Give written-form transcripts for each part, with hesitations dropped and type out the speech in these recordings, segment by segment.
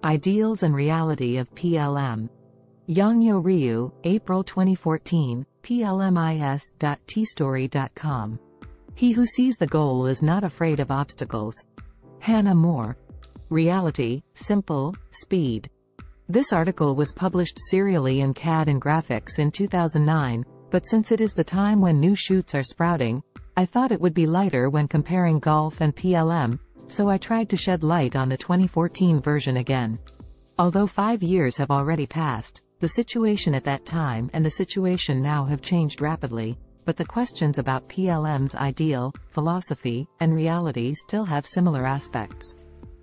Ideals and Reality of PLM. Yangyo Ryu, April 2014, plmis.tstory.com. He who sees the goal is not afraid of obstacles. Hannah Moore. Reality, Simple, Speed. This article was published serially in CAD&Graphics in 2009, but since it is the time when new shoots are sprouting, I thought it would be lighter when comparing golf and PLM, so I tried to shed light on the 2014 version again. Although 5 years have already passed, the situation at that time and the situation now have changed rapidly, but the questions about PLM's ideal, philosophy, and reality still have similar aspects.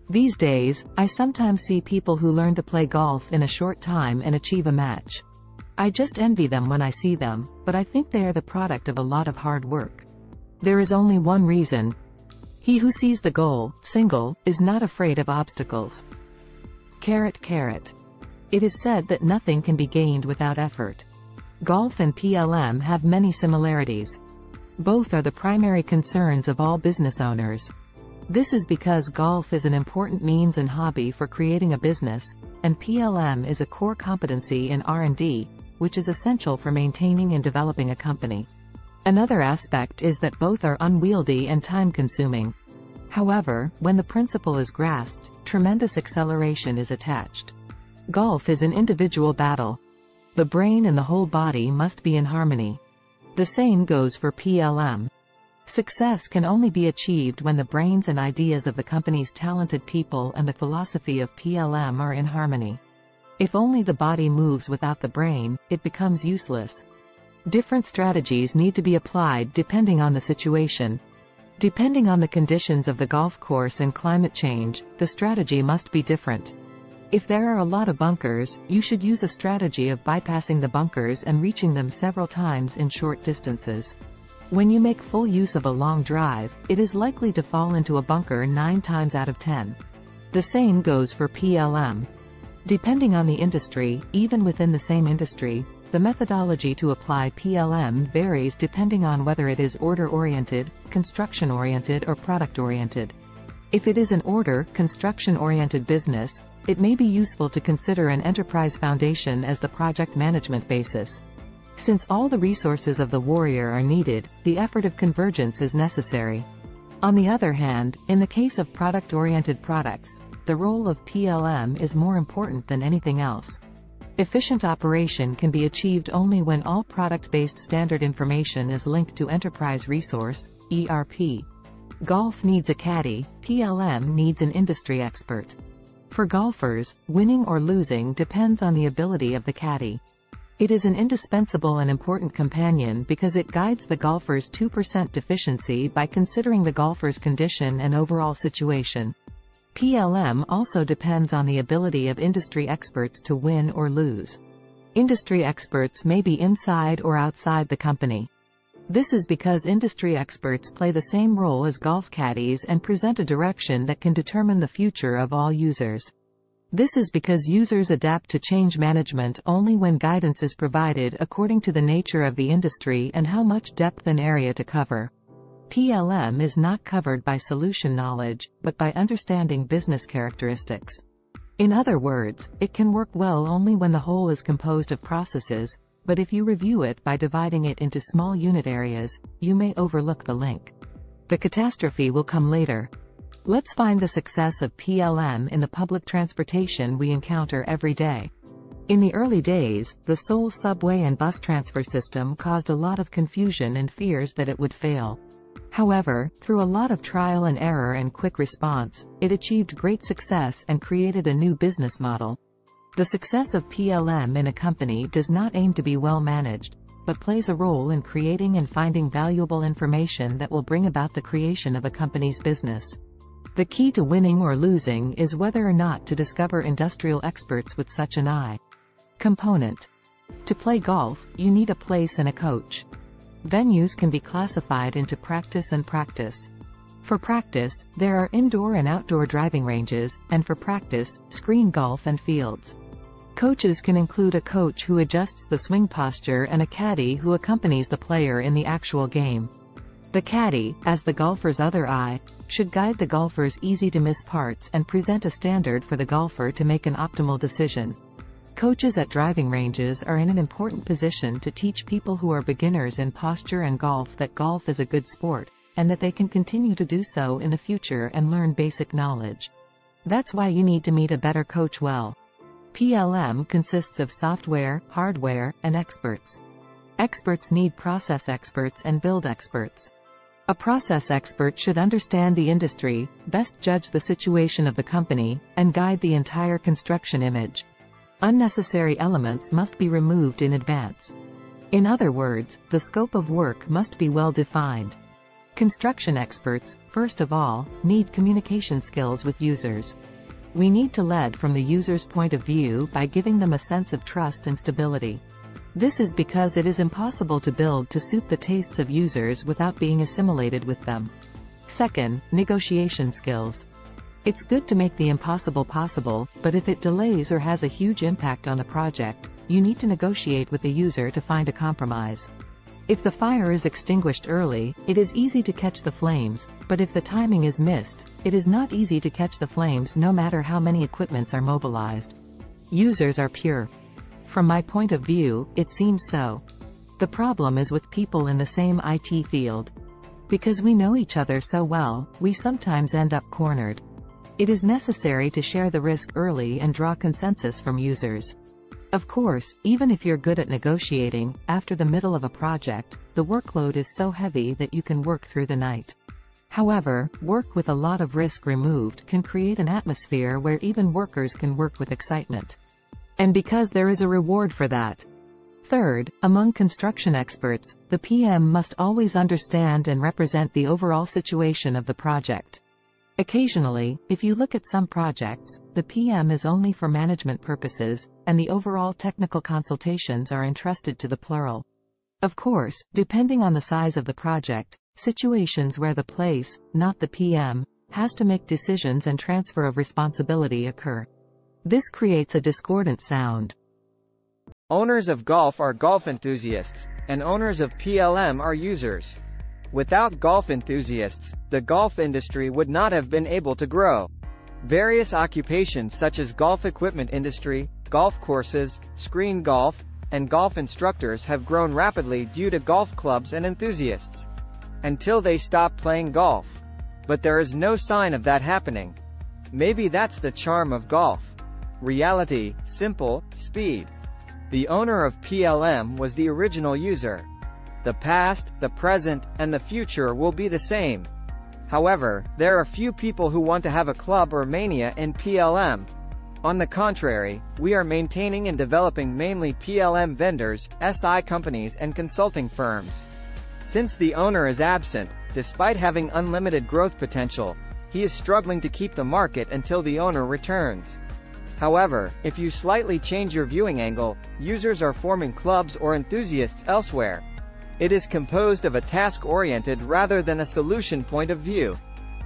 These days, I sometimes see people who learn to play golf in a short time and achieve a match. I just envy them when I see them, but I think they are the product of a lot of hard work. There is only one reason. He who sees the goal, single, is not afraid of obstacles. Carrot. It is said that nothing can be gained without effort. Golf and PLM have many similarities. Both are the primary concerns of all business owners. This is because golf is an important means and hobby for creating a business, and PLM is a core competency in R&D, which is essential for maintaining and developing a company. Another aspect is that both are unwieldy and time-consuming. However, when the principle is grasped, tremendous acceleration is attached. Golf is an individual battle. The brain and the whole body must be in harmony. The same goes for PLM. Success can only be achieved when the brains and ideas of the company's talented people and the philosophy of PLM are in harmony. If only the body moves without the brain, it becomes useless. Different strategies need to be applied depending on the situation. Depending on the conditions of the golf course and climate change, the strategy must be different. If there are a lot of bunkers, you should use a strategy of bypassing the bunkers and reaching them several times in short distances. When you make full use of a long drive, it is likely to fall into a bunker 9 times out of 10. The same goes for PLM. Depending on the industry, even within the same industry, the methodology to apply PLM varies depending on whether it is order-oriented, construction-oriented or product-oriented. If it is an order, construction-oriented business, it may be useful to consider an enterprise foundation as the project management basis. Since all the resources of the warrior are needed, the effort of convergence is necessary. On the other hand, in the case of product-oriented products, the role of PLM is more important than anything else. Efficient operation can be achieved only when all product-based standard information is linked to enterprise resource, ERP. Golf needs a caddy, PLM needs an industry expert. For golfers, winning or losing depends on the ability of the caddy. It is an indispensable and important companion because it guides the golfer's 2% deficiency by considering the golfer's condition and overall situation. PLM also depends on the ability of industry experts to win or lose. Industry experts may be inside or outside the company. This is because industry experts play the same role as golf caddies and present a direction that can determine the future of all users. This is because users adapt to change management only when guidance is provided according to the nature of the industry and how much depth and area to cover. PLM is not covered by solution knowledge, but by understanding business characteristics. In other words, it can work well only when the whole is composed of processes, but if you review it by dividing it into small unit areas, you may overlook the link. The catastrophe will come later. Let's find the success of PLM in the public transportation we encounter every day. In the early days, the Seoul subway and bus transfer system caused a lot of confusion and fears that it would fail. However, through a lot of trial and error and quick response, it achieved great success and created a new business model. The success of PLM in a company does not aim to be well managed, but plays a role in creating and finding valuable information that will bring about the creation of a company's business. The key to winning or losing is whether or not to discover industrial experts with such an eye. Component. To play golf, you need a place and a coach. Venues can be classified into practice and practice. For practice, there are indoor and outdoor driving ranges, and for practice, screen golf and fields. Coaches can include a coach who adjusts the swing posture and a caddy who accompanies the player in the actual game. The caddy, as the golfer's other eye, should guide the golfer's easy-to-miss parts and present a standard for the golfer to make an optimal decision. Coaches at driving ranges are in an important position to teach people who are beginners in posture and golf that golf is a good sport, and that they can continue to do so in the future and learn basic knowledge. That's why you need to meet a better coach well. PLM consists of software, hardware, and experts. Experts need process experts and build experts. A process expert should understand the industry, best judge the situation of the company, and guide the entire construction image. Unnecessary elements must be removed in advance. In other words, the scope of work must be well defined. Construction experts, first of all, need communication skills with users. We need to lead from the user's point of view by giving them a sense of trust and stability. This is because it is impossible to build to suit the tastes of users without being assimilated with them. Second, negotiation skills. It's good to make the impossible possible, but if it delays or has a huge impact on the project, you need to negotiate with the user to find a compromise. If the fire is extinguished early, it is easy to catch the flames, but if the timing is missed, it is not easy to catch the flames no matter how many equipments are mobilized. Users are pure. From my point of view, it seems so. The problem is with people in the same IT field. Because we know each other so well, we sometimes end up cornered. It is necessary to share the risk early and draw consensus from users. Of course, even if you're good at negotiating, after the middle of a project, the workload is so heavy that you can work through the night. However, work with a lot of risk removed can create an atmosphere where even workers can work with excitement. And because there is a reward for that. Third, among construction experts, the PM must always understand and represent the overall situation of the project. Occasionally, if you look at some projects, the PM is only for management purposes, and the overall technical consultations are entrusted to the plural. Of course, depending on the size of the project, situations where the place, not the PM, has to make decisions and transfer of responsibility occur. This creates a discordant sound. Owners of golf are golf enthusiasts, and owners of PLM are users. Without golf enthusiasts, the golf industry would not have been able to grow. Various occupations such as golf equipment industry, golf courses, screen golf, and golf instructors have grown rapidly due to golf clubs and enthusiasts. Until they stop playing golf. But there is no sign of that happening. Maybe that's the charm of golf. Reality, simple, speed. The owner of PLM was the original user. The past, the present, and the future will be the same. However, there are few people who want to have a club or mania in PLM. On the contrary, we are maintaining and developing mainly PLM vendors, SI companies and consulting firms. Since the owner is absent, despite having unlimited growth potential, he is struggling to keep the market until the owner returns. However, if you slightly change your viewing angle, users are forming clubs or enthusiasts elsewhere. It is composed of a task-oriented rather than a solution point of view.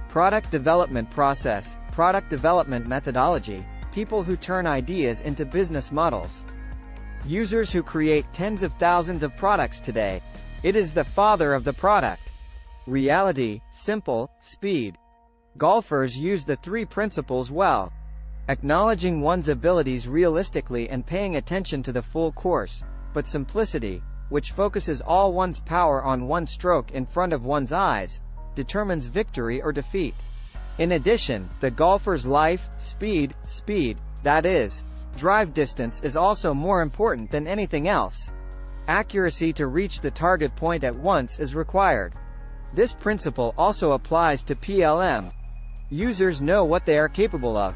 Product development process, product development methodology, people who turn ideas into business models. Users who create tens of thousands of products today. It is the father of the product. Reality, simple, speed. Golfers use the three principles well. Acknowledging one's abilities realistically and paying attention to the full course, but simplicity, which focuses all one's power on one stroke in front of one's eyes, determines victory or defeat. In addition, the golfer's life, speed, that is, drive distance is also more important than anything else. Accuracy to reach the target point at once is required. This principle also applies to PLM. Users know what they are capable of.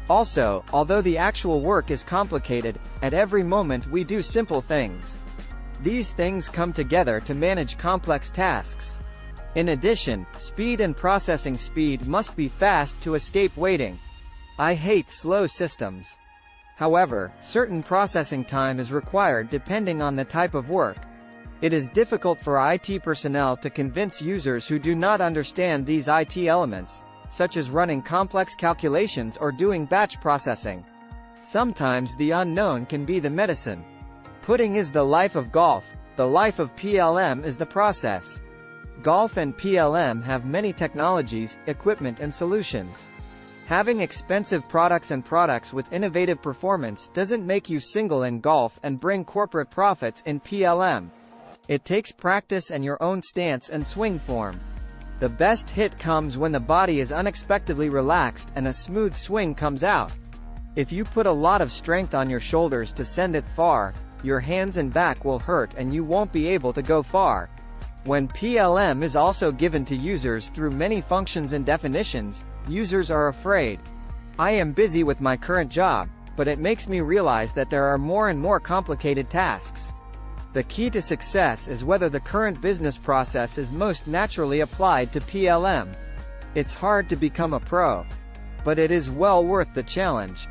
Also, although the actual work is complicated, at every moment we do simple things. These things come together to manage complex tasks. In addition, speed and processing speed must be fast to escape waiting. I hate slow systems. However, certain processing time is required depending on the type of work. It is difficult for IT personnel to convince users who do not understand these IT elements, such as running complex calculations or doing batch processing. Sometimes the unknown can be the medicine. Putting is the life of golf, the life of PLM is the process. Golf and PLM have many technologies, equipment and solutions. Having expensive products with innovative performance doesn't make you single in golf and bring corporate profits in PLM. It takes practice and your own stance and swing form. The best hit comes when the body is unexpectedly relaxed and a smooth swing comes out. If you put a lot of strength on your shoulders to send it far, your hands and back will hurt and you won't be able to go far. When PLM is also given to users through many functions and definitions, users are afraid. I am busy with my current job, but it makes me realize that there are more and more complicated tasks. The key to success is whether the current business process is most naturally applied to PLM. It's hard to become a pro, but it is well worth the challenge.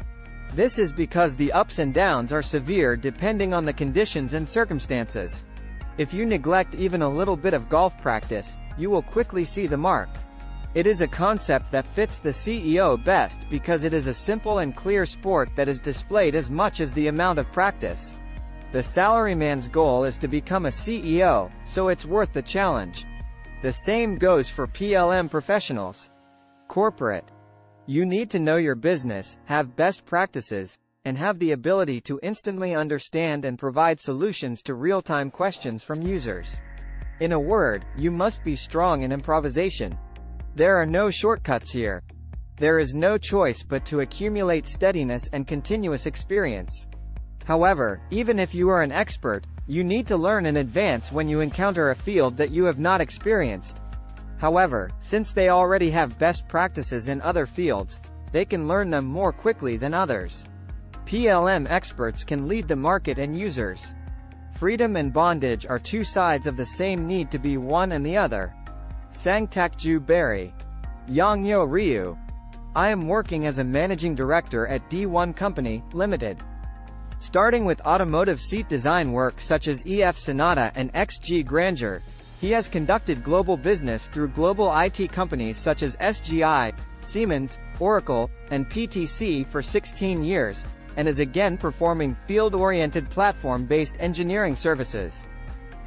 This is because the ups and downs are severe depending on the conditions and circumstances. If you neglect even a little bit of golf practice, you will quickly see the mark. It is a concept that fits the CEO best because it is a simple and clear sport that is displayed as much as the amount of practice. The salaryman's goal is to become a CEO, so it's worth the challenge. The same goes for PLM professionals. Corporate. You need to know your business, have best practices, and have the ability to instantly understand and provide solutions to real-time questions from users. In a word, you must be strong in improvisation. There are no shortcuts here. There is no choice but to accumulate steadiness and continuous experience. However, even if you are an expert, you need to learn in advance when you encounter a field that you have not experienced. However, since they already have best practices in other fields, they can learn them more quickly than others. PLM experts can lead the market and users. Freedom and bondage are two sides of the same need to be one and the other. Sangtakju Berry. Yongyo Ryu. I am working as a managing director at D1 Company, Limited. Starting with automotive seat design work such as EF Sonata and XG Grandeur, he has conducted global business through global IT companies such as SGI, Siemens, Oracle, and PTC for 16 years, and is again performing field-oriented platform-based engineering services.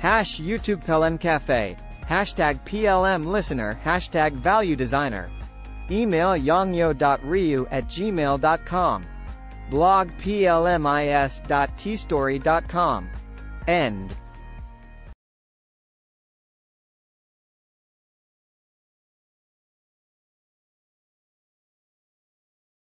YouTube PLM Cafe, #PLM Listener, #Value Designer. Email yongyo.ryu@gmail.com. Blog plmis.tstory.com. End.